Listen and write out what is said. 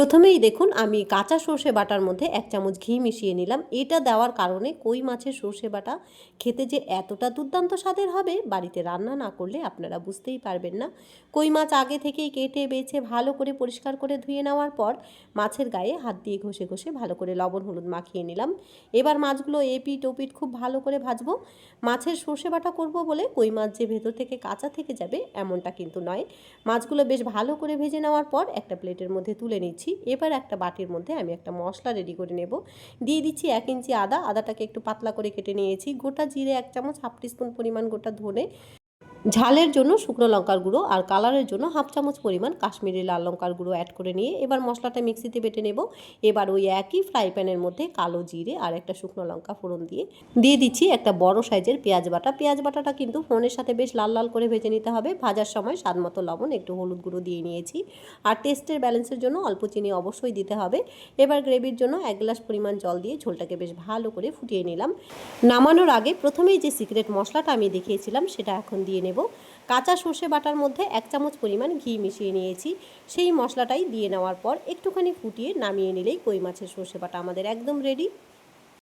প্রথমেই দেখুন আমি কাঁচা সর্ষে বাটার মধ্যে 1 চামচ ঘি মিশিয়ে নিলাম। এটা দেওয়ার কারণে কই মাছের সর্ষে বাটা খেতে যে এতটা দুর্দান্ত স্বাদের হবে, বাড়িতে রান্না না করলে আপনারা বুঝতেই পারবেন না। কই মাছ আগে থেকেই কেটে বেছে ভালো করে পরিষ্কার করে ধুয়ে নেওয়ার পর মাছের গায়ে হাত দিয়ে ঘষে ঘষে ভালো করে লবণ হলুদ মাখিয়ে নিলাম। এবার মাছগুলো এপিট ওপিট খুব ভালো করে ভাজবো। মাছের সর্ষে বাটা করব বলে কই মাছ যে ভেতর থেকে কাঁচা থেকে যাবে এমনটা কিন্তু নয়। মাছগুলো বেশ ভালো করে ভেজে নেওয়ার পর একটা প্লেটের মধ্যে তুলে নিচ্ছি। এবার একটা বাটির মধ্যে আমি একটা মশলা রেডি করে নেব। দিয়ে দিচ্ছি 1 ইঞ্চি আদা। আদাটাকে একটু পাতলা করে কেটে নিয়েছি। গোটা জিরে 1 চামচ, হাফ টিস্পুন পরিমাণ গোটা ধনে, ঝালের জন্য শুকনো লঙ্কার গুঁড়ো আর কালারের জন্য হাফ চামচ পরিমাণ কাশ্মীরি লাল লঙ্কার গুঁড়ো অ্যাড করে নিয়ে এবার মশলাটা মিক্সিতে বেটে নেব। এবার ওই একই ফ্রাই প্যানের মধ্যে কালো জিরে আর একটা শুকনো লঙ্কা ফোড়ন দিয়ে দিচ্ছি একটা বড় সাইজের পেঁয়াজ বাটা। পেঁয়াজ বাটাটা কিন্তু ফোড়নের সাথে বেশ লাল লাল করে ভেজে নিতে হবে। ভাজার সময় স্বাদ মতো লবণ, একটু হলুদ গুঁড়ো দিয়ে নিয়েছি। আর টেস্টের ব্যালেন্সের জন্য অল্প চিনি অবশ্যই দিতে হবে। এবার গ্রেভির জন্য 1 গ্লাস পরিমাণ জল দিয়ে ঝোলটাকে বেশ ভালো করে ফুটিয়ে নিলাম। নামানোর আগে প্রথমেই যে সিক্রেট মশলাটা আমি দেখিয়েছিলাম সেটা এখন দিয়ে নেব। কাঁচা সর্ষে বাটার মধ্যে 1 চামচ পরিমাণ ঘি মিশিয়ে নিয়েছি। সেই মশলাটাই দিয়ে নেওয়ার পর একটুখানি ফুটিয়ে নামিয়ে নিলেই কই মাছের সর্ষে বাটা আমাদের একদম রেডি।